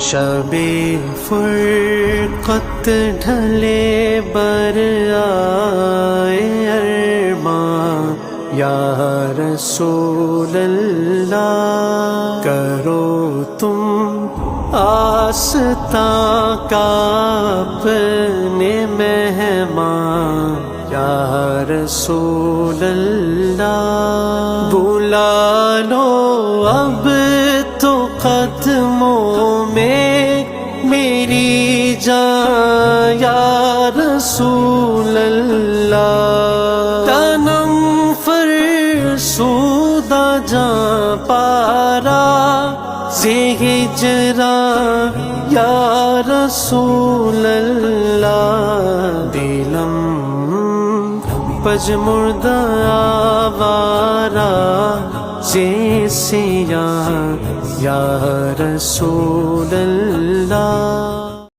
شب فرقت ڈھلے بر آئے ارماں یا رسول اللہ، کرو تم آستاں کا اپنے مہمان یا رسول اللہ، بلا لو اب تو قدموں میں میری جان یا رسول اللہ، تنم فرسودہ جاں پارا سے ہجران یا رسول اللہ، دلم پجمردہ آوارہ سے سیاہ یا رسول اللہ۔